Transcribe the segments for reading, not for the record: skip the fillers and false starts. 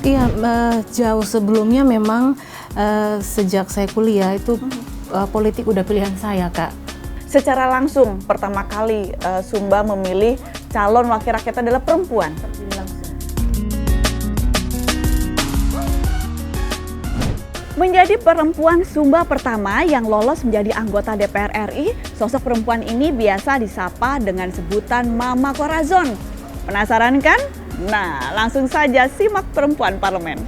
Iya, jauh sebelumnya memang sejak saya kuliah itu politik udah pilihan saya, Kak. Secara langsung pertama kali Sumba memilih calon wakil rakyat adalah perempuan. Menjadi perempuan Sumba pertama yang lolos menjadi anggota DPR RI, sosok perempuan ini biasa disapa dengan sebutan Mama Corazon. Penasaran kan? Nah, langsung saja simak Perempuan Parlemen.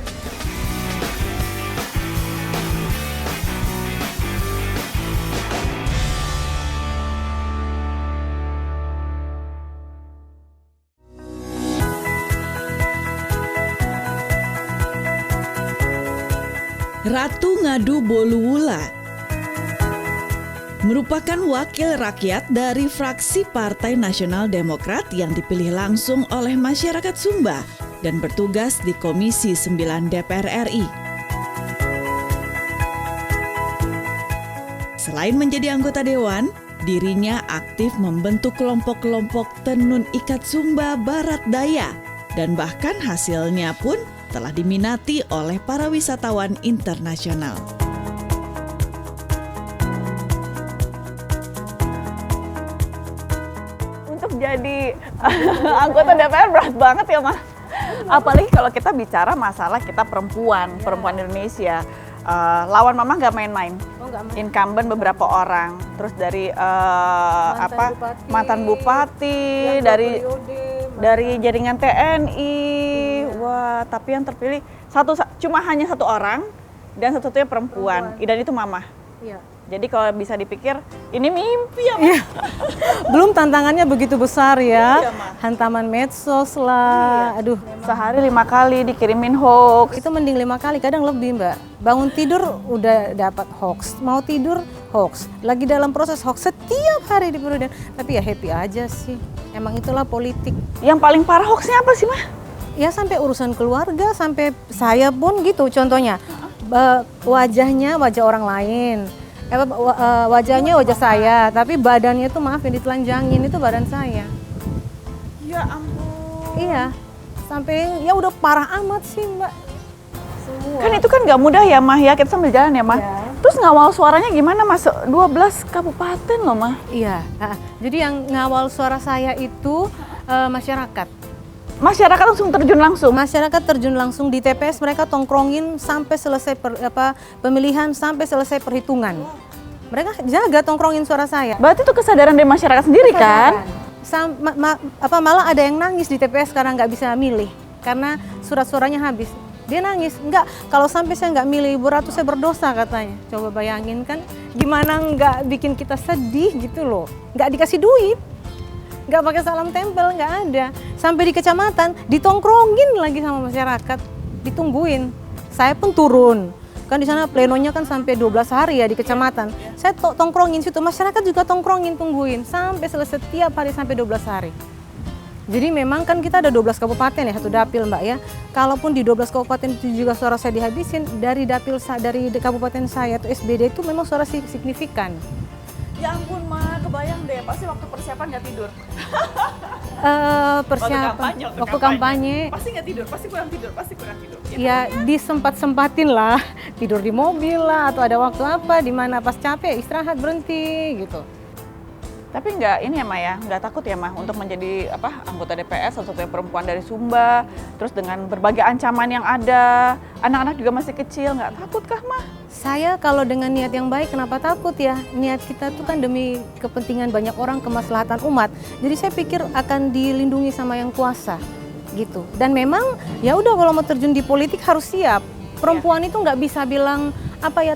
Ratu Ngadu Boluwula merupakan wakil rakyat dari fraksi Partai Nasional Demokrat yang dipilih langsung oleh masyarakat Sumba dan bertugas di Komisi 9 DPR RI. Selain menjadi anggota dewan, dirinya aktif membentuk kelompok-kelompok tenun ikat Sumba Barat Daya dan bahkan hasilnya pun telah diminati oleh para wisatawan internasional. Untuk jadi anggota DPR berat banget ya, Mah. Apalagi kalau kita bicara masalah kita perempuan Indonesia. Lawan Mama nggak main-main. Incumbent beberapa orang, terus dari mantan bupati, dari jaringan TNI. Wah, tapi yang terpilih hanya satu orang dan satu-satunya perempuan. Dan itu Mama. Iya. Jadi kalau bisa dipikir ini mimpi ya, Ma? Belum tantangannya begitu besar ya. Iya, Ma. Hantaman medsos lah. Iya. Aduh. Sehari 5 kali dikirimin hoax. Itu mending 5 kali, kadang lebih, Mbak. Bangun tidur udah dapat hoax, mau tidur hoax. Lagi dalam proses hoax setiap hari di Perudem. Tapi ya happy aja sih. Emang itulah politik. Yang paling parah hoaxnya apa sih, Mah? Ya sampai urusan keluarga, sampai saya pun gitu contohnya. Wajahnya wajah orang lain. Wajahnya wajah saya, tapi badannya tuh maaf ya ditelanjangin, itu badan saya. Ya ampun. Iya. Sampai ya udah parah amat sih, Mbak. Semua. Kan itu kan nggak mudah ya, Mah, ya, kita sambil jalan ya, Mah. Ya. Terus ngawal suaranya gimana, masuk 12 kabupaten loh, Mah. Iya. Jadi yang ngawal suara saya itu masyarakat. Masyarakat langsung terjun langsung. Masyarakat terjun langsung di TPS, mereka tongkrongin sampai selesai pemilihan, sampai selesai perhitungan. Mereka jaga tongkrongin suara saya. Berarti itu kesadaran dari masyarakat sendiri kan? Malah ada yang nangis di TPS karena nggak bisa milih karena surat-suaranya habis. Dia nangis, enggak, kalau sampai saya nggak milih Ibu Ratu saya berdosa katanya. Coba bayangin kan, gimana nggak bikin kita sedih gitu loh. Nggak dikasih duit, nggak pakai salam tempel, nggak ada. Sampai di kecamatan ditongkrongin lagi sama masyarakat, ditungguin. Saya pun turun, kan di sana plenonya kan sampai 12 hari ya di kecamatan. Saya tongkrongin situ, masyarakat juga tongkrongin, tungguin sampai selesai setiap hari sampai 12 hari. Jadi memang kan kita ada 12 kabupaten ya, satu dapil, Mbak ya. Kalaupun di 12 kabupaten itu juga suara saya dihabisin, dari dapil dari kabupaten saya atau SBD itu memang suara signifikan. Ya ampun, Ma, kebayang deh, pasti waktu persiapan nggak tidur. Persiapan waktu kampanye pasti nggak tidur, pasti kurang tidur. Ya disempat-sempatin lah, tidur di mobil lah, atau ada waktu apa di mana pas capek istirahat berhenti gitu. Tapi nggak ini ya, Ma, ya, nggak takut ya, Ma, untuk menjadi anggota DPR satu-satunya perempuan dari Sumba, terus dengan berbagai ancaman yang ada, anak-anak juga masih kecil, nggak takut kah, Ma? Saya kalau dengan niat yang baik kenapa takut ya? Niat kita tuh kan demi kepentingan banyak orang, kemaslahatan umat. Jadi saya pikir akan dilindungi sama yang kuasa gitu. Dan memang ya udah kalau mau terjun di politik harus siap. Perempuan itu nggak bisa bilang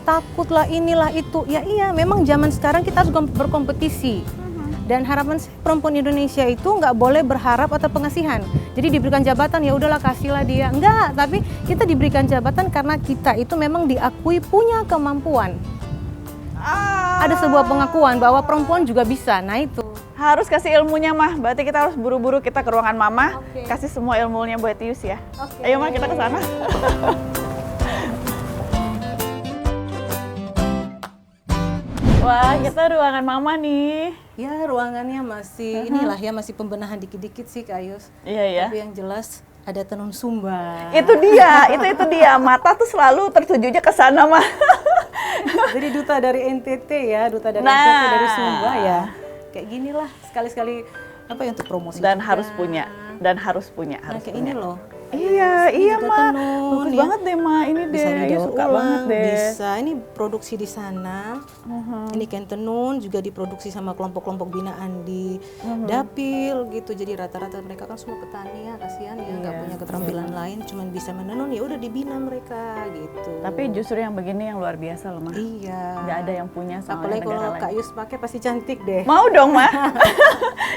takut lah inilah itu. Ya iya, memang zaman sekarang kita harus berkompetisi. Dan harapan saya perempuan Indonesia itu nggak boleh berharap atau pengasihan. Jadi diberikan jabatan ya udahlah kasihlah dia. Enggak, tapi kita diberikan jabatan karena kita itu memang diakui punya kemampuan. Ada sebuah pengakuan bahwa perempuan juga bisa. Nah itu. Harus kasih ilmunya, Mah. Berarti kita harus buru-buru kita ke ruangan Mama, kasih semua ilmunya buat Tius ya. Ayo, Mah, kita ke sana. Wah, kita ruangan Mama nih. Ya ruangannya masih inilah ya, masih pembenahan dikit-dikit sih Kak Yus. Iya ya. Tapi yang jelas Ada tenun Sumba. Itu dia. Mata tuh selalu tertujunya ke sana, mah. Jadi duta dari NTT ya, duta dari Nah. NTT dari Sumba ya. Kayak gini lah, sekali-sekali apa ya untuk promosi. Dan juga. harus punya. Nah, kayak ini loh. Iya, juga mah. tenun, Bagus ya. banget deh, mah. Ini deh. Bisa Iya, didaur suka ulang, banget deh. bisa. Ini produksi di sana. Ini kain tenun juga diproduksi sama kelompok-kelompok binaan di dapil gitu. Jadi rata-rata mereka kan semua petani ya, kasihan ya, nggak punya keterampilan lain, cuman bisa menenun ya udah dibina mereka gitu. Tapi justru yang begini yang luar biasa loh, mah. iya. Nggak ada yang punya soalnya Apalagi negara kalau lain. Kak Yus pakai pasti cantik deh. Mau dong, mah.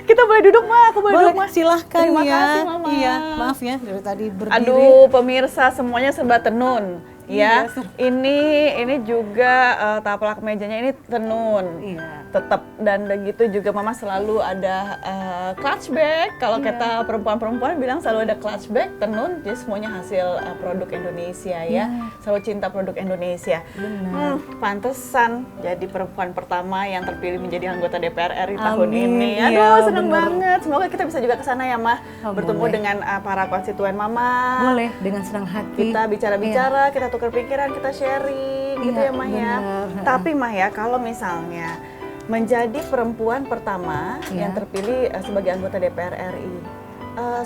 Kita boleh duduk, mah. Aku boleh duduk, mah. silahkan Terima ya. kasih, Mama. Iya, maaf ya dari tadi berdiri. Aduh, pemirsa semuanya serba tenun. Ya, Iya, ini juga taplak mejanya ini tenun. Iya. Tetap dan begitu juga Mama selalu ada clutch bag. Kalau kita perempuan-perempuan bilang selalu ada clutch bag tenun, jadi semuanya hasil produk Indonesia ya. Selalu cinta produk Indonesia. Benar. Pantesan jadi perempuan pertama yang terpilih menjadi anggota DPR RI tahun Amin, ini. Aduh, iya, seneng bener. banget. Semoga kita bisa juga ke sana ya, Mah. Oh, Bertemu boleh. dengan para konstituen Mama. Boleh dengan senang hati. Kita bicara-bicara, kita tukar pikiran, kita sharing gitu Iya, ya, Mah ya. benar. Tapi Mah ya, kalau misalnya menjadi perempuan pertama Iya. yang terpilih sebagai anggota DPR RI,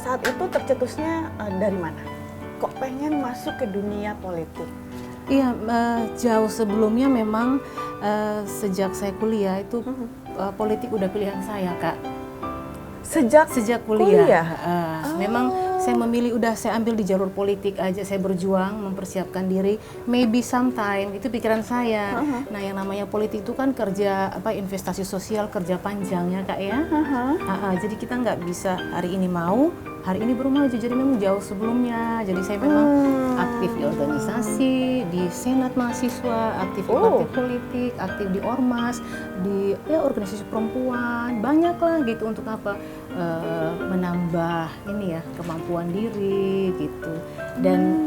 saat itu tercetusnya dari mana? Kok pengen masuk ke dunia politik? Iya, jauh sebelumnya memang sejak saya kuliah itu politik udah pilihan saya, Kak. Sejak kuliah. Memang saya memilih saya ambil di jalur politik aja, saya berjuang mempersiapkan diri. Maybe sometime itu pikiran saya. Nah, yang namanya politik itu kan kerja investasi sosial, kerja panjang ya, Kak ya. Jadi kita nggak bisa hari ini mau, hari ini baru maju. Jadi memang jauh sebelumnya. Jadi saya memang aktif di organisasi, di senat mahasiswa, aktif di partai politik, aktif di ormas, di organisasi perempuan, banyak lah gitu. Untuk apa? Menambah ini ya kemampuan diri gitu. Dan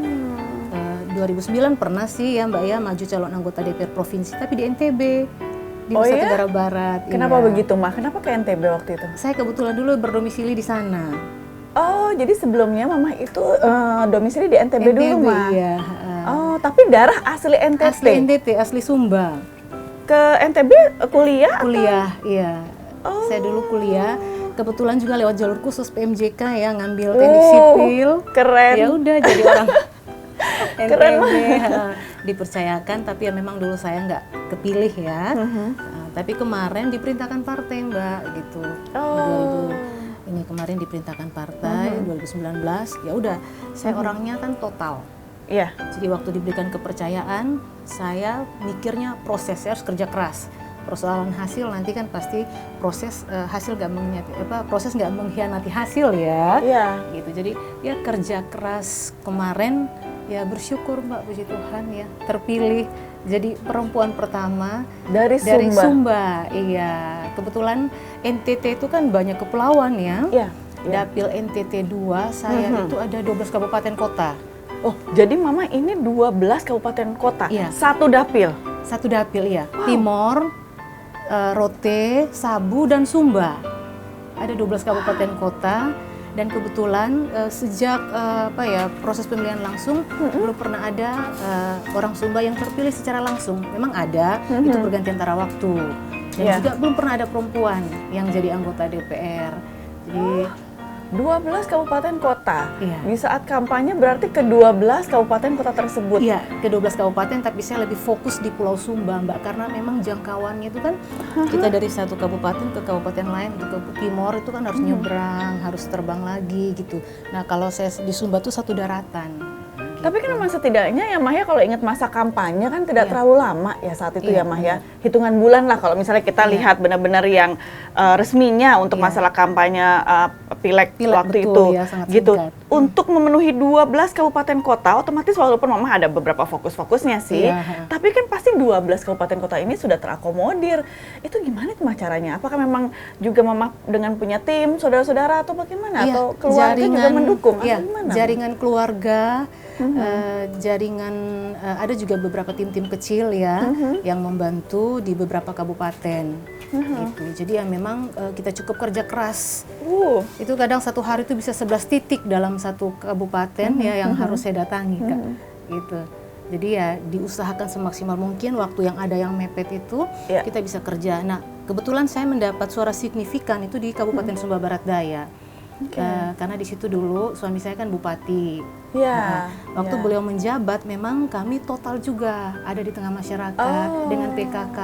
2009 pernah sih ya Mbak ya maju calon anggota DPR provinsi, tapi di NTB, di Nusa Tenggara Barat. Kenapa iya. begitu, Mah? Kenapa ke NTB waktu itu? Saya kebetulan dulu berdomisili di sana. Oh, jadi sebelumnya Mama itu domisili di NTB dulu, Mah? Iya. Oh, tapi darah asli NTT? Asli NTT, asli Sumba. Ke NTB kuliah? Kuliah, iya. Oh. Saya dulu kuliah, kebetulan juga lewat jalur khusus PMJK ya, ngambil teknik sipil. Keren. Ya udah jadi orang Keren NTB, dipercayakan, tapi ya memang dulu saya nggak kepilih ya. Tapi kemarin diperintahkan partai Mbak gitu. Ini kemarin diperintahkan partai 2019. Ya udah, saya orangnya kan total. Iya. Jadi waktu diberikan kepercayaan, saya mikirnya proses, saya harus kerja keras. Persoalan hasil nanti kan pasti proses hasil proses nggak mengkhianati hasil ya. Iya. Gitu. Jadi ya kerja keras kemarin ya bersyukur Mbak, puji Tuhan ya terpilih jadi perempuan pertama Dari Sumba. Iya. Kebetulan NTT itu kan banyak kepulauan ya. Iya. Dapil NTT 2 saya itu ada 12 kabupaten kota. Oh, jadi Mama ini 12 kabupaten kota, Iya. satu dapil. Satu dapil ya. Timor, Rote, Sabu dan Sumba. Ada 12 kabupaten kota dan kebetulan sejak proses pemilihan langsung belum pernah ada orang Sumba yang terpilih secara langsung. Memang ada, itu berganti antara waktu. Dan juga belum pernah ada perempuan yang jadi anggota DPR. Jadi 12 kabupaten kota. Iya. Di saat kampanye berarti ke 12 kabupaten kota tersebut. iya, ke 12 kabupaten, tapi saya lebih fokus di Pulau Sumba, Mbak, karena memang jangkauannya itu kan kita dari satu kabupaten ke kabupaten lain, untuk ke Timor itu kan harus nyebrang, harus terbang lagi gitu. Nah, kalau saya di Sumba tuh satu daratan. Tapi kan memang setidaknya ya Mah ya, kalau ingat masa kampanye kan tidak terlalu lama ya saat itu ya Mah ya. Hitungan bulan lah kalau misalnya kita lihat benar-benar yang resminya untuk masalah kampanye pileg waktu betul, itu ya, sangat gitu. singkat. Untuk memenuhi 12 kabupaten kota otomatis walaupun Mama ada beberapa fokus-fokusnya sih, Iya. tapi kan pasti 12 kabupaten kota ini sudah terakomodir. Itu gimana tuh Mah caranya? Apakah memang juga Mama dengan punya tim, saudara-saudara atau bagaimana? Iya, Atau keluarga juga mendukung? Iya, Atau gimana? jaringan keluarga, jaringan ada juga beberapa tim-tim kecil ya yang membantu di beberapa kabupaten. Gitu. Jadi ya memang kita cukup kerja keras Itu kadang satu hari itu bisa 11 titik dalam satu kabupaten ya yang harus saya datangi, Kak. Gitu. Jadi ya diusahakan semaksimal mungkin waktu yang ada yang mepet itu kita bisa kerja. Nah, kebetulan saya mendapat suara signifikan itu di Kabupaten Sumba Barat Daya. Karena di situ dulu suami saya kan bupati. Waktu beliau menjabat memang kami total juga ada di tengah masyarakat dengan PKK.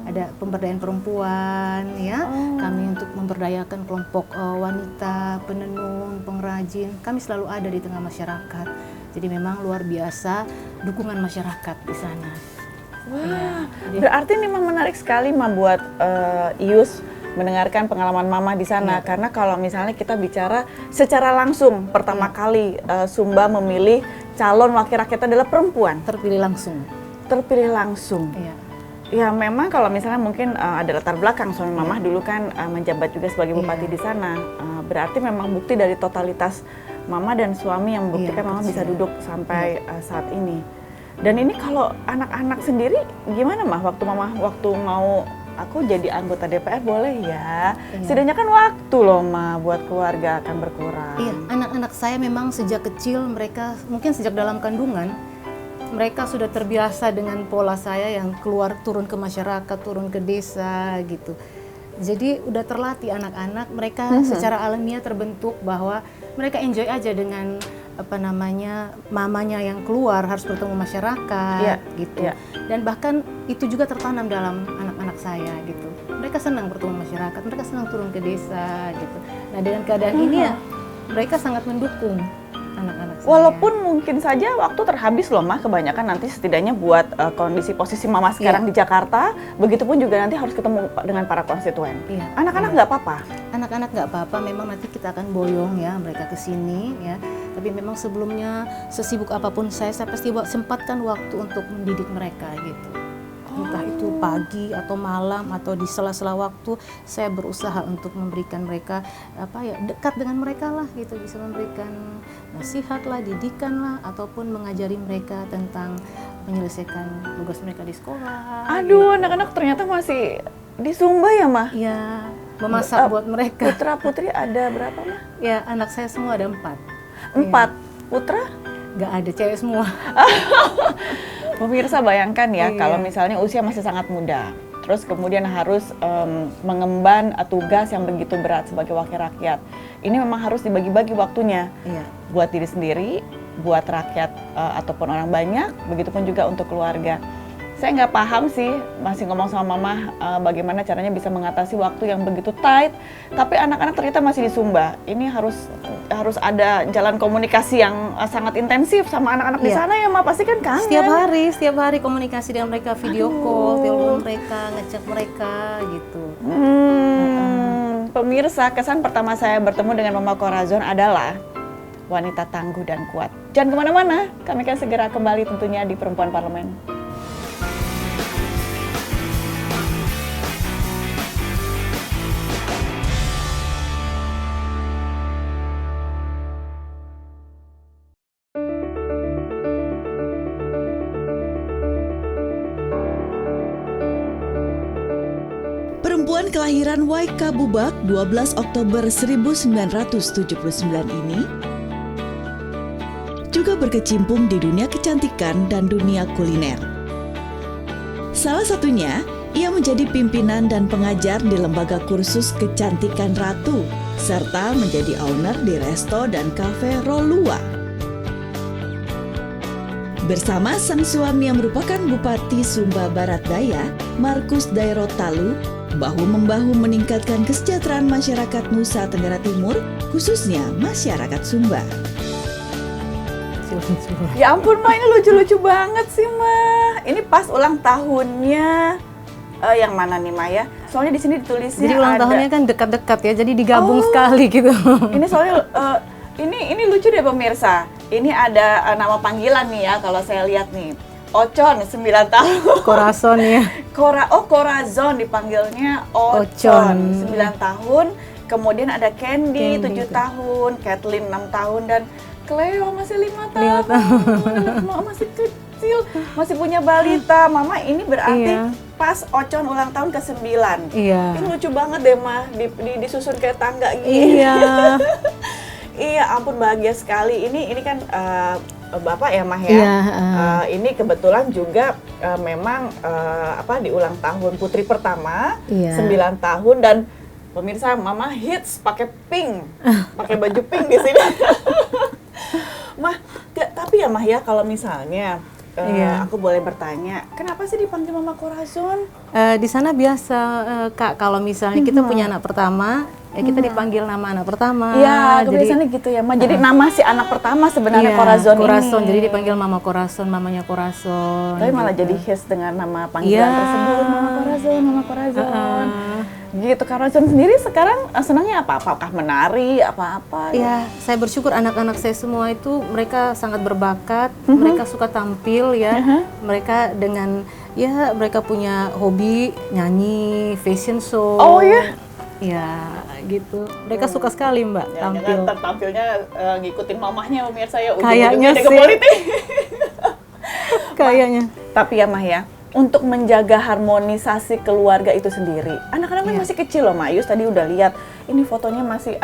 Ada pemberdayaan perempuan, ya. Kami untuk memberdayakan kelompok wanita, penenun, pengrajin. Kami selalu ada di tengah masyarakat. Jadi memang luar biasa dukungan masyarakat di sana. Wah, berarti memang menarik sekali buat Ius mendengarkan pengalaman Mama di sana. Karena kalau misalnya kita bicara secara langsung, pertama kali Sumba memilih calon wakil rakyat adalah perempuan. Terpilih langsung. Terpilih langsung. Ya memang kalau misalnya mungkin ada latar belakang suami Mama dulu kan menjabat juga sebagai bupati di sana, berarti memang bukti dari totalitas Mama dan suami yang membuktikan Mama bisa duduk sampai saat ini. Dan ini kalau anak-anak sendiri gimana waktu Mama waktu mau aku jadi anggota DPR boleh ya? Setidaknya kan waktu loh buat keluarga akan berkurang. Iya, anak-anak saya memang sejak kecil mereka mungkin sejak dalam kandungan mereka sudah terbiasa dengan pola saya yang keluar turun ke masyarakat, turun ke desa gitu. Jadi udah terlatih anak-anak, mereka secara alamiah terbentuk bahwa mereka enjoy aja dengan mamanya yang keluar harus bertemu masyarakat gitu. Dan bahkan itu juga tertanam dalam anak-anak saya gitu. Mereka senang bertemu masyarakat, mereka senang turun ke desa gitu. Nah dengan keadaan ini ya mereka sangat mendukung anak-anak saya. Walaupun mungkin saja waktu terhabis loh kebanyakan nanti setidaknya buat kondisi posisi Mama sekarang di Jakarta, begitupun juga nanti harus ketemu dengan para konstituen. Anak-anak nggak apa-apa? Anak-anak nggak apa-apa, memang nanti kita akan boyong ya mereka ke sini ya. Tapi memang sebelumnya sesibuk apapun saya pasti sempatkan waktu untuk mendidik mereka gitu. Entah itu pagi atau malam atau di sela-sela waktu saya berusaha untuk memberikan mereka dekat dengan mereka lah gitu, bisa memberikan nasihat lah, didikan lah ataupun mengajari mereka tentang menyelesaikan tugas mereka di sekolah. Aduh, anak-anak ternyata masih di Sumba ya, Mah? Iya, memasak buat mereka. Putra putri ada berapa, Mah? Ya, anak saya semua ada 4. 4 putra? Nggak ada, cewek semua. Pemirsa bayangkan ya, kalau misalnya usia masih sangat muda, terus kemudian harus mengemban tugas yang begitu berat sebagai wakil rakyat. Ini memang harus dibagi-bagi waktunya, buat diri sendiri, buat rakyat ataupun orang banyak, begitupun juga untuk keluarga. Saya nggak paham sih, masih ngomong sama Mama bagaimana caranya bisa mengatasi waktu yang begitu tight, tapi anak-anak ternyata masih di Sumba. Ini harus ada jalan komunikasi yang sangat intensif sama anak-anak di sana ya, Ma, pasti kan kangen. Setiap hari komunikasi dengan mereka, video call, telepon mereka, ngecek mereka gitu. Pemirsa, kesan pertama saya bertemu dengan Mama Corazon adalah wanita tangguh dan kuat. Jangan kemana-mana, kami akan segera kembali tentunya di Perempuan Parlemen. Perempuan kelahiran Waika Bubak 12 Oktober 1979 ini juga berkecimpung di dunia kecantikan dan dunia kuliner. Salah satunya, ia menjadi pimpinan dan pengajar di lembaga kursus kecantikan Ratu, serta menjadi owner di resto dan kafe Rolua. Bersama sang suami yang merupakan Bupati Sumba Barat Daya, Markus Dairotalu, bahu-membahu meningkatkan kesejahteraan masyarakat Nusa Tenggara Timur, khususnya masyarakat Sumba. Ya ampun, Ma, ini lucu-lucu banget sih, Ma. Ini pas ulang tahunnya yang mana nih, Ma, ya? Soalnya di sini ditulisnya jadi ulang tahunnya kan dekat-dekat ya, jadi digabung sekali gitu. Ini soalnya ini lucu deh pemirsa. Ini ada nama panggilan nih ya kalau saya lihat nih. Ocon 9 tahun. Corazon ya. Corazon dipanggilnya Ocon 9 tahun. Kemudian ada Candy 7 tahun, Kathleen 6 tahun dan Cleo masih 5 tahun. Masih kecil, masih punya balita. Mama, ini berarti pas Ocon ulang tahun ke-9. Iya. Ini lucu banget deh mah, disusun kayak tangga gini. Iya. Iya, ampun bahagia sekali. Ini kan Bapak ya Mah ya. Iya, Ini kebetulan juga memang di ulang tahun putri pertama, Iya. 9 tahun, dan pemirsa Mama hits pakai pink, pakai baju pink di sini. Mah, tapi ya Mah ya, kalau misalnya Iya. aku boleh bertanya, kenapa sih dipanggil Mama Corazon? Di sana biasa Kak, kalau misalnya kita punya anak pertama, ya kita dipanggil nama anak pertama. Iya, Jadi kebiasaannya gitu ya, Ma. Jadi nama si anak pertama sebenarnya iya, Corazon Corazon. ini. Jadi dipanggil Mama Corazon, mamanya Corazon. Tapi malah gitu. jadi hits dengan nama panggilan Iya. tersebut, Mama Corazon, Mama Corazon. Gitu, Corazon sendiri sekarang senangnya apa? Apakah menari, apa-apa? Ya, saya bersyukur anak-anak saya semua itu mereka sangat berbakat, mereka suka tampil ya, mereka dengan ya mereka punya hobi nyanyi, fashion show. Oh ya? Ya, gitu. Mereka suka sekali Mbak tampil. Jangan tampilnya ngikutin mamahnya pemirsa ya, Kayaknya ujung-ujungnya jaga sih. politik. Kayaknya. Tapi ya Mah ya, untuk menjaga harmonisasi keluarga itu sendiri, anak-anak masih kecil loh Mayus, tadi udah lihat ini fotonya masih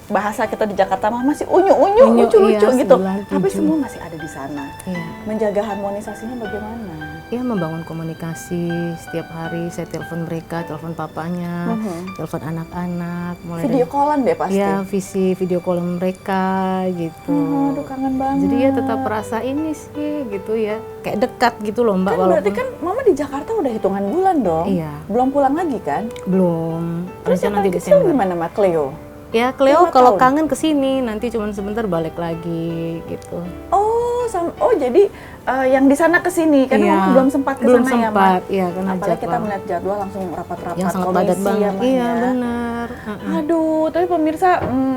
bahasa kita di Jakarta mah masih unyu-unyu, Unyu, lucu-lucu iya, gitu. 9, Tapi 7. semua masih ada di sana. Iya. Menjaga harmonisasinya bagaimana? Ya, membangun komunikasi setiap hari. Saya telepon mereka, telepon papanya, telepon anak-anak, mulai Video callan deh pasti. ya video call mereka gitu. Aduh, kangen banget. Jadi ya tetap merasa ini sih gitu ya, kayak dekat gitu loh Mbak. Kan walaupun berarti kan Mama di Jakarta udah hitungan bulan dong. Iya. Belum pulang lagi kan? belum, Terus rencana yang nanti kecil Desember. gimana Mbak Cleo? Ya Cleo 5 kalau tahun. kangen kesini, nanti cuma sebentar balik lagi gitu. Oh jadi yang di sana ke sini kan Iya, Mama belum sempat ke belum sana ya, Ma? sempat, iya, karena Apalagi kita jadwal. melihat jadwal langsung rapat-rapat Yang sangat komisi padat banget. ya, Ma, Iya ya. benar. Aduh, tapi pemirsa,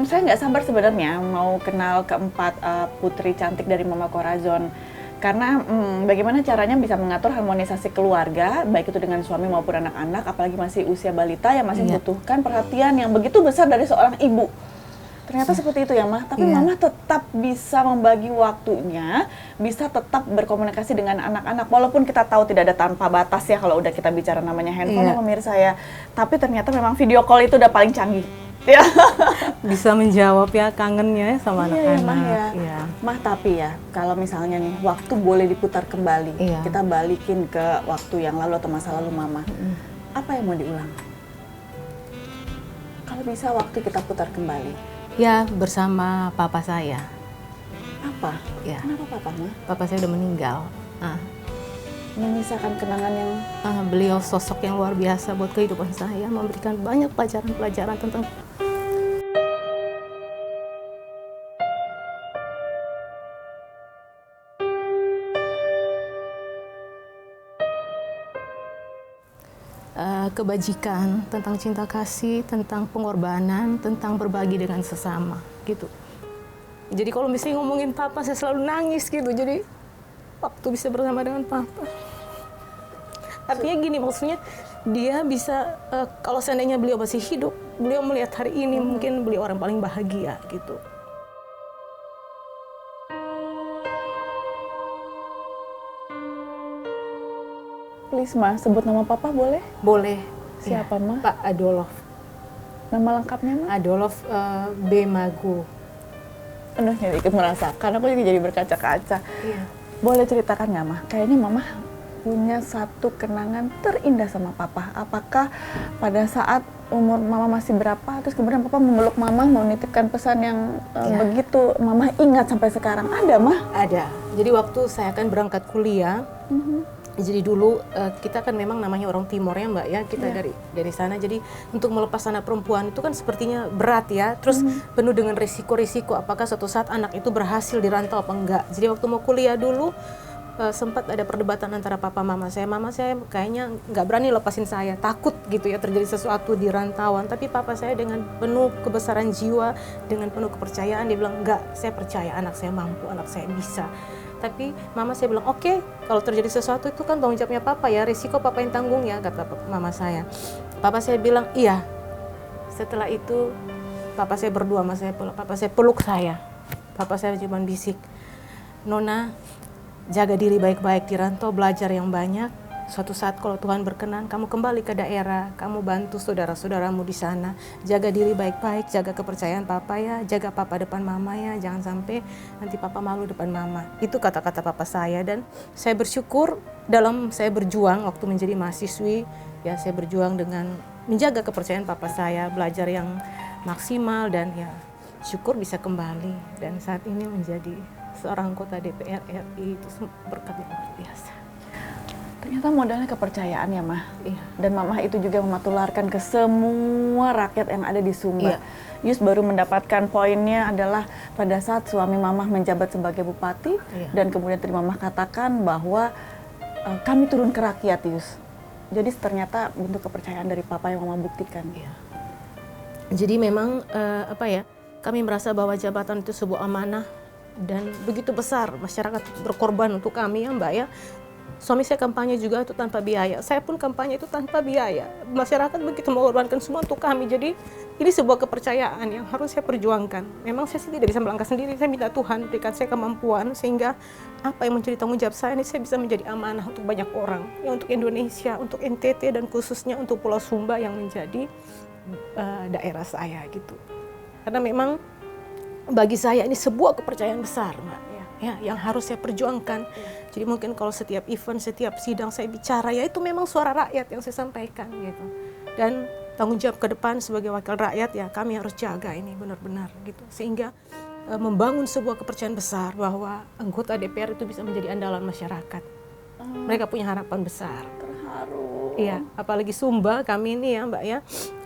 saya nggak sabar sebenarnya mau kenal keempat putri cantik dari Mama Corazon. Karena bagaimana caranya bisa mengatur harmonisasi keluarga, baik itu dengan suami maupun anak-anak, apalagi masih usia balita yang masih Iya. membutuhkan perhatian yang begitu besar dari seorang ibu. Ternyata seperti itu ya, Mah. Tapi Iya. Mama tetap bisa membagi waktunya, bisa tetap berkomunikasi dengan anak-anak. Walaupun kita tahu tidak ada tanpa batas ya kalau udah kita bicara namanya handphone Iya. ya pemirsa ya. Tapi ternyata memang video call itu udah paling canggih. Ya. Bisa menjawab ya kangennya ya sama Iya, anak-anak. Mah ya. Iya. Mah, tapi ya kalau misalnya nih waktu boleh diputar kembali, Iya. kita balikin ke waktu yang lalu atau masa lalu Mama. Apa yang mau diulang? Kalau bisa waktu kita putar kembali. Ya bersama papa saya. Apa? Ya, Kenapa Papa, Mah? papa saya udah meninggal. Menyisakan kenangan yang Beliau sosok yang luar biasa buat kehidupan saya, memberikan banyak pelajaran-pelajaran tentang kebajikan, tentang cinta kasih, tentang pengorbanan, tentang berbagi dengan sesama gitu. Jadi kalau misalnya ngomongin papa saya selalu nangis gitu. Jadi waktu bisa bersama dengan papa. Artinya gini, maksudnya dia bisa kalau seandainya beliau masih hidup, beliau melihat hari ini mungkin beliau orang paling bahagia gitu. please Mah, sebut nama Papa boleh? Boleh. Siapa, Ya, Mah? Pak Adolf. Nama lengkapnya Mah? Adolf B. Magu. Aduh, jadi ikut merasakan, aku juga jadi berkaca-kaca. Iya. Boleh ceritakan nggak Mah? Kayaknya Mama punya satu kenangan terindah sama Papa. Apakah pada saat umur Mama masih berapa, terus kemudian Papa memeluk Mama, mau nitipkan pesan yang begitu Mama ingat sampai sekarang? Ada Mah? Ada. Jadi waktu saya akan berangkat kuliah, jadi dulu kita kan memang namanya orang Timor ya Mbak ya, kita dari sana. Jadi untuk melepas anak perempuan itu kan sepertinya berat ya, terus penuh dengan risiko-risiko. Apakah suatu saat anak itu berhasil dirantau apa enggak? Jadi waktu mau kuliah dulu sempat ada perdebatan antara papa mama saya. Mama saya kayaknya nggak berani lepasin saya, takut gitu ya terjadi sesuatu di rantauan. Tapi papa saya dengan penuh kebesaran jiwa, dengan penuh kepercayaan dia bilang enggak, saya percaya anak saya mampu, anak saya bisa. Tapi mama saya bilang oke, kalau terjadi sesuatu itu kan tanggung jawabnya papa ya, risiko papa yang tanggung ya, kata mama saya. Papa saya bilang iya. Setelah itu papa saya berdua sama saya, papa saya peluk saya. Papa saya cuma bisik, Nona jaga diri baik-baik di rantau, belajar yang banyak, suatu saat kalau Tuhan berkenan, kamu kembali ke daerah, kamu bantu saudara-saudaramu di sana, jaga diri baik-baik, jaga kepercayaan papa ya, jaga papa depan mama ya, jangan sampai nanti papa malu depan mama. Itu kata-kata papa saya, dan saya bersyukur dalam saya berjuang waktu menjadi mahasiswi, ya saya berjuang dengan menjaga kepercayaan papa saya, belajar yang maksimal, dan ya syukur bisa kembali, dan saat ini menjadi seorang anggota DPR RI. Itu berkat yang luar biasa. Ternyata modalnya kepercayaan ya, Mah. Iya. Dan Mamah itu juga mematularkan ke semua rakyat yang ada di Sumba. Iya. Yus baru mendapatkan poinnya adalah pada saat suami Mamah menjabat sebagai bupati, Iya. dan kemudian tadi Mamah katakan bahwa kami turun ke rakyat, Yus. Jadi ternyata bentuk kepercayaan dari Papa yang Mamah buktikan. Iya. Jadi memang kami merasa bahwa jabatan itu sebuah amanah dan begitu besar, masyarakat berkorban untuk kami ya Mbak ya. Suami saya kampanye juga itu tanpa biaya, saya pun kampanye itu tanpa biaya. Masyarakat begitu mengorbankan semua untuk kami, jadi ini sebuah kepercayaan yang harus saya perjuangkan. Memang saya tidak bisa melangkah sendiri, saya minta Tuhan berikan saya kemampuan sehingga apa yang menjadi tanggung jawab saya ini saya bisa menjadi amanah untuk banyak orang, ya untuk Indonesia, untuk NTT, dan khususnya untuk Pulau Sumba yang menjadi daerah saya gitu. Karena memang bagi saya ini sebuah kepercayaan besar, Mbak. Ya, yang harus saya perjuangkan. Jadi mungkin kalau setiap event, setiap sidang saya bicara, ya itu memang suara rakyat yang saya sampaikan gitu. Dan tanggung jawab ke depan sebagai wakil rakyat, ya kami harus jaga ini benar-benar gitu. Sehingga membangun sebuah kepercayaan besar bahwa anggota DPR itu bisa menjadi andalan masyarakat. Mereka punya harapan besar. Terharu. Iya, apalagi Sumba kami ini ya Mbak ya,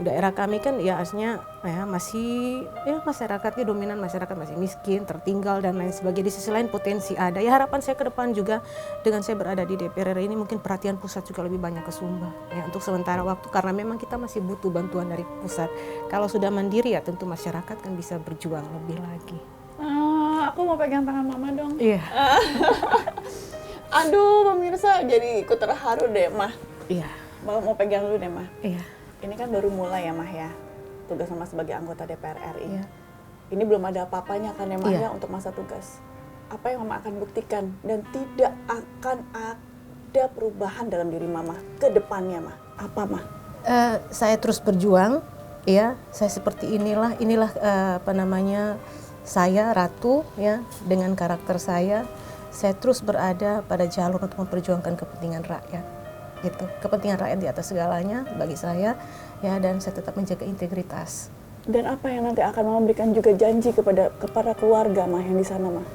daerah kami kan ya aslinya ya masih ya masyarakatnya dominan masyarakat masih miskin, tertinggal dan lain sebagainya. Di sisi lain potensi ada. Ya harapan saya ke depan juga dengan saya berada di DPR ini mungkin perhatian pusat juga lebih banyak ke Sumba ya untuk sementara waktu, karena memang kita masih butuh bantuan dari pusat. Kalau sudah mandiri ya tentu masyarakat kan bisa berjuang lebih lagi. Aku mau pegang tangan Mama dong. Iya. Aduh, pemirsa jadi ikut terharu deh, Mah. Iya. Mau pegang dulu deh, Mah. Iya. Ini kan baru mulai ya, Mah ya. Tugas Mama sebagai anggota DPR RI. Iya. Ini belum ada apa-apanya kan ya, Mah Iya. ya, untuk masa tugas. Apa yang Mama akan buktikan dan tidak akan ada perubahan dalam diri Mama ke depannya, Mah? Apa, Mah? Saya terus berjuang, ya. Saya seperti inilah saya Ratu, ya, dengan karakter saya terus berada pada jalur untuk memperjuangkan kepentingan rakyat. Itu kepentingan rakyat di atas segalanya bagi saya, ya, dan saya tetap menjaga integritas. Dan apa yang nanti akan Mama berikan juga janji kepada keluarga, Mah, yang di sana, Mah?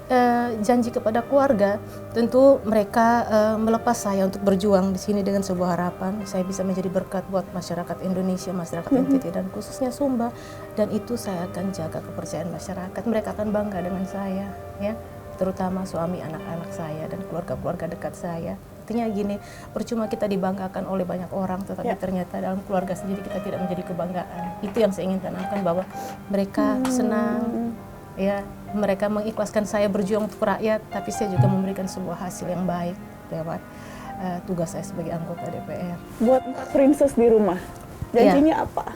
Janji kepada keluarga, tentu mereka melepas saya untuk berjuang di sini dengan sebuah harapan saya bisa menjadi berkat buat masyarakat Indonesia, masyarakat NTT dan khususnya Sumba, dan itu saya akan jaga kepercayaan masyarakat. Mereka akan bangga dengan saya, ya, terutama suami, anak-anak saya dan keluarga-keluarga dekat saya. Artinya gini, percuma kita dibanggakan oleh banyak orang, tetapi ternyata dalam keluarga sendiri kita tidak menjadi kebanggaan. Itu yang saya ingin tanamkan, bahwa mereka senang, ya, mereka mengikhlaskan saya berjuang untuk rakyat, tapi saya juga memberikan sebuah hasil yang baik lewat tugas saya sebagai anggota DPR. Buat princess di rumah, janjinya apa?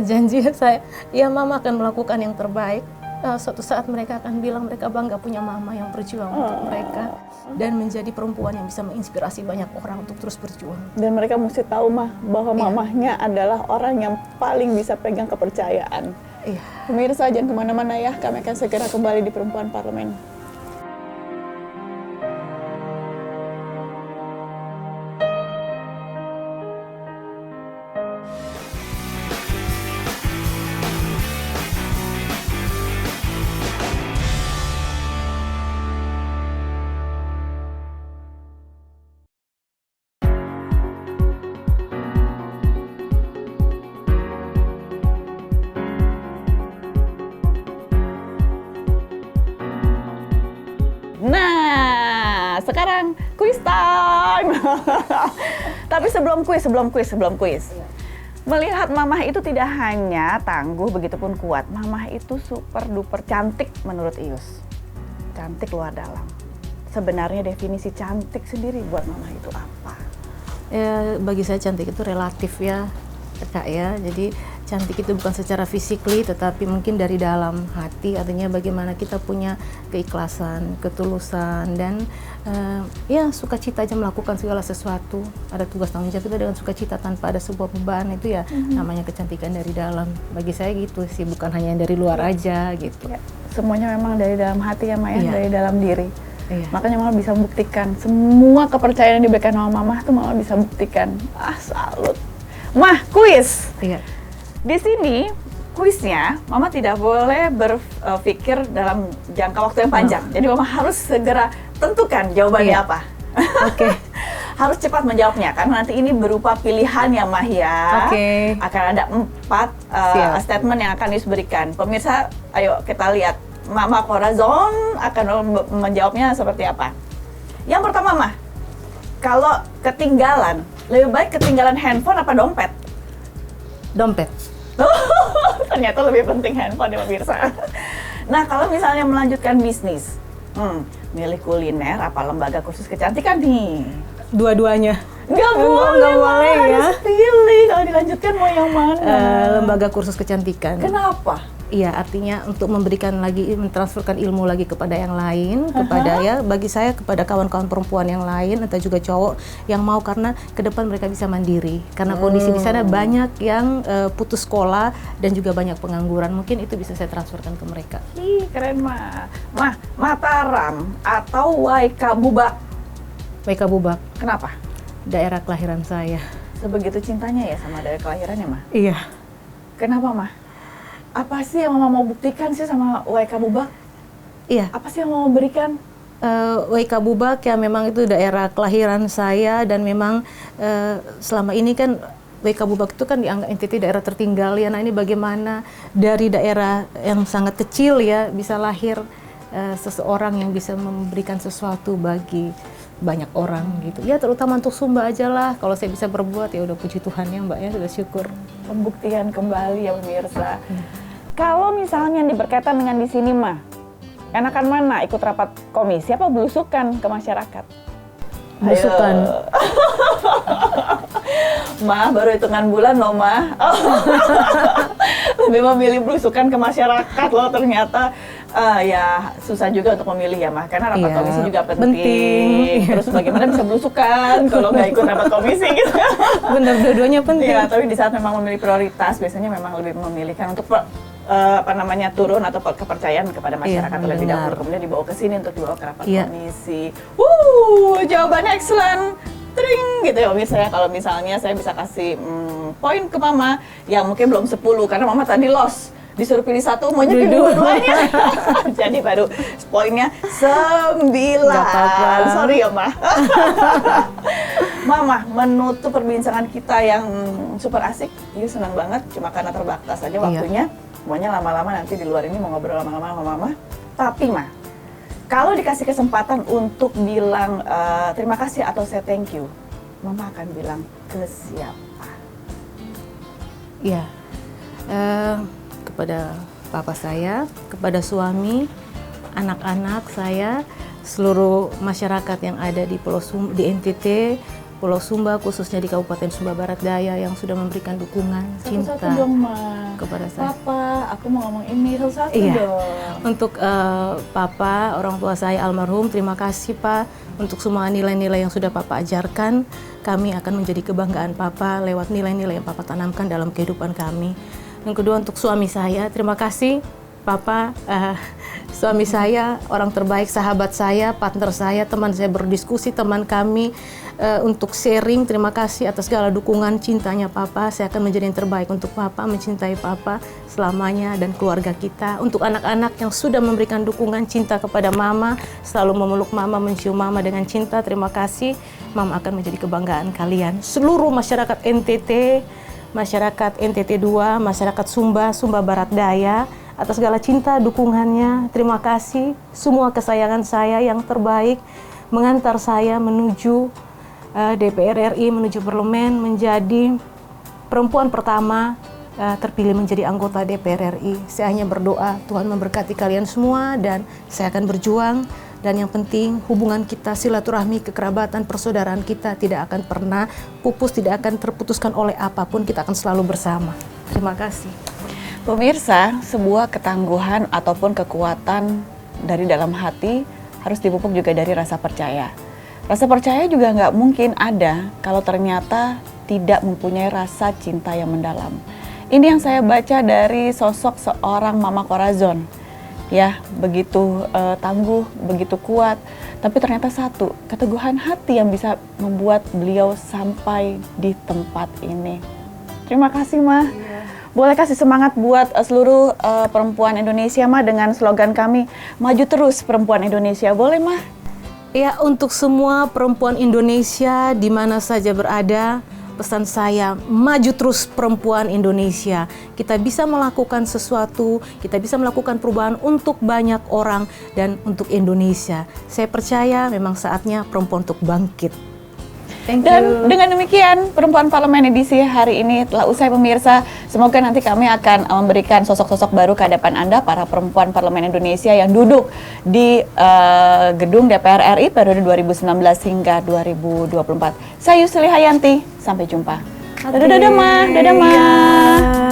Janji saya, ya Mama akan melakukan yang terbaik. Suatu saat mereka akan bilang mereka bangga punya Mama yang berjuang untuk mereka dan menjadi perempuan yang bisa menginspirasi banyak orang untuk terus berjuang. Dan mereka mesti tahu, Mah, bahwa mamahnya adalah orang yang paling bisa pegang kepercayaan. Iya. Pemirsa, jangan kemana-mana ya, kami akan segera kembali di Perempuan Parlemen. Nah, sekarang quiz time. Tapi sebelum quiz. Melihat Mamah itu tidak hanya tangguh, begitupun kuat. Mamah itu super duper cantik menurut Ius. Cantik luar dalam. Sebenarnya definisi cantik sendiri buat Mamah itu apa? Bagi saya cantik itu relatif ya, Kak ya. Jadi cantik itu bukan secara physically, tetapi mungkin dari dalam hati, artinya bagaimana kita punya keikhlasan, ketulusan, dan ya sukacita aja melakukan segala sesuatu. Ada tugas tanggung jawab kita dengan sukacita tanpa ada sebuah beban, itu ya namanya kecantikan dari dalam. Bagi saya gitu sih, bukan hanya yang dari luar aja gitu. Ya, semuanya memang dari dalam hati ya, Mak, ya, Iya. dari dalam diri. Iya. Makanya Mama bisa membuktikan semua kepercayaan yang diberikan sama Mama tuh Mama bisa buktikan. Salut. Mah, kuis. Iya. Di sini kuisnya Mama tidak boleh berpikir dalam jangka waktu yang panjang. Jadi Mama harus segera tentukan jawabannya Iya. apa. Oke. Harus cepat menjawabnya karena nanti ini berupa pilihan ya, Mah, ya. Oke. Akan ada 4 Siap. statement yang akan diberikan. Pemirsa, ayo kita lihat Mama Corazon akan menjawabnya seperti apa. Yang pertama, Mah, kalau ketinggalan, lebih baik ketinggalan handphone apa dompet? Dompet. Ternyata lebih penting handphone ya, pemirsa. Nah, kalau misalnya melanjutkan bisnis, milih kuliner apa lembaga khusus kecantikan nih? Dua-duanya. Nggak Nggak boleh ya. harus pilih. Kalau dilanjutkan mau yang mana? Lembaga kursus kecantikan. Kenapa? Iya, artinya untuk memberikan lagi, mentransferkan ilmu lagi kepada yang lain, kepada ya, bagi saya kepada kawan-kawan perempuan yang lain atau juga cowok yang mau, karena ke depan mereka bisa mandiri. Karena kondisi di sana banyak yang putus sekolah dan juga banyak pengangguran. Mungkin itu bisa saya transferkan ke mereka. Ih, keren, Mah. Mah, Mataram atau Waikabubak? Waikabubak, Kenapa? daerah kelahiran saya. Sebegitu cintanya ya sama daerah kelahirannya, Mah? Iya. Kenapa, Mah? Apa sih yang Mama mau buktikan sih sama Waikabubak? Iya. Apa sih yang mau berikan? Waikabubak ya memang itu daerah kelahiran saya, dan memang selama ini kan Waikabubak itu kan dianggap entiti daerah tertinggal ya. Nah, ini bagaimana dari daerah yang sangat kecil ya bisa lahir seseorang yang bisa memberikan sesuatu bagi banyak orang gitu. Ya terutama untuk Sumba aja lah. Kalau saya bisa berbuat ya udah puji Tuhan ya, Mbak, ya sudah syukur. Pembuktian kembali ya, pemirsa. Kalau misalnya berkaitan dengan di sini, Mah, enakan mana, ikut rapat komisi apa belusukan ke masyarakat? Belusukan. Ayo. Mah, baru hitungan bulan loh, Mah. Lebih memilih belusukan ke masyarakat loh ternyata. Ya susah juga untuk memilih ya, Mah, karena rapat Iya, komisi juga penting. penting. Terus bagaimana bisa belusukan kalau nggak ikut rapat komisi gitu. Bener, dua-duanya penting. Iya, tapi di saat memang memilih prioritas, biasanya memang lebih memilihkan untuk turun atau kepercayaan kepada masyarakat Iya, terlebih benar. dahulu, kemudian dibawa ke sini untuk dibawa ke rapat Iya. komisi. Jawabannya excellent. Tring gitu ya, pemirsa ya. Kalau misalnya saya bisa kasih poin ke Mama yang mungkin belum 10 karena Mama tadi lost. Disuruh pilih satu, maunya pilih dua-duanya. Jadi baru poinnya 9. Nggak apa-apa. Sorry ya, Ma. Mama, menutup perbincangan kita yang super asik. Iya, senang banget. Cuma karena terbatas aja waktunya. Semuanya lama-lama nanti di luar ini mau ngobrol lama-lama sama Mama. Tapi, Ma, kalau dikasih kesempatan untuk bilang terima kasih atau say thank you, Mama akan bilang ke siapa? Iya. Kepada papa saya, kepada suami, anak-anak saya, seluruh masyarakat yang ada di di NTT, Pulau Sumba, khususnya di Kabupaten Sumba Barat Daya yang sudah memberikan dukungan, cinta Satu-satu dong, Ma. kepada saya. Papa, aku mau ngomong ini satu-satu Iya. dong. Untuk Papa, orang tua saya almarhum, terima kasih Pak untuk semua nilai-nilai yang sudah Papa ajarkan. Kami akan menjadi kebanggaan Papa lewat nilai-nilai yang Papa tanamkan dalam kehidupan kami. Yang kedua untuk suami saya, terima kasih Papa, suami saya, orang terbaik, sahabat saya, partner saya, teman saya berdiskusi, teman kami untuk sharing. Terima kasih atas segala dukungan cintanya Papa. Saya akan menjadi yang terbaik untuk Papa, mencintai Papa selamanya dan keluarga kita. Untuk anak-anak yang sudah memberikan dukungan cinta kepada Mama, selalu memeluk Mama, mencium Mama dengan cinta, terima kasih. Mama akan menjadi kebanggaan kalian. Seluruh masyarakat NTT, masyarakat NTT 2, masyarakat Sumba, Sumba Barat Daya, atas segala cinta, dukungannya, terima kasih. Semua kesayangan saya yang terbaik mengantar saya menuju DPR RI, menuju parlemen, menjadi perempuan pertama terpilih menjadi anggota DPR RI. Saya hanya berdoa Tuhan memberkati kalian semua dan saya akan berjuang. Dan yang penting hubungan kita, silaturahmi, kekerabatan, persaudaraan kita tidak akan pernah pupus, tidak akan terputuskan oleh apapun, kita akan selalu bersama. Terima kasih. Pemirsa, sebuah ketangguhan ataupun kekuatan dari dalam hati harus dipupuk juga dari rasa percaya. Rasa percaya juga nggak mungkin ada kalau ternyata tidak mempunyai rasa cinta yang mendalam. Ini yang saya baca dari sosok seorang Mama Corazon. Ya, begitu tangguh, begitu kuat, tapi ternyata satu, keteguhan hati yang bisa membuat beliau sampai di tempat ini. Terima kasih, Ma. Boleh kasih semangat buat seluruh perempuan Indonesia, Ma, dengan slogan kami, maju terus perempuan Indonesia. Boleh, Ma? Ya, untuk semua perempuan Indonesia di mana saja berada, pesan saya, maju terus perempuan Indonesia. Kita bisa melakukan sesuatu, kita bisa melakukan perubahan untuk banyak orang dan untuk Indonesia. Saya percaya memang saatnya perempuan untuk bangkit. Thank you. Dan dengan demikian, Perempuan Parlemen edisi hari ini telah usai, pemirsa. Semoga nanti kami akan memberikan sosok-sosok baru ke hadapan Anda, para perempuan Parlemen Indonesia yang duduk di gedung DPR RI periode 2019 hingga 2024. Saya Yusli Hayanti, sampai jumpa. Oke. Dadah, Ma. Dadah, Ma. Ya.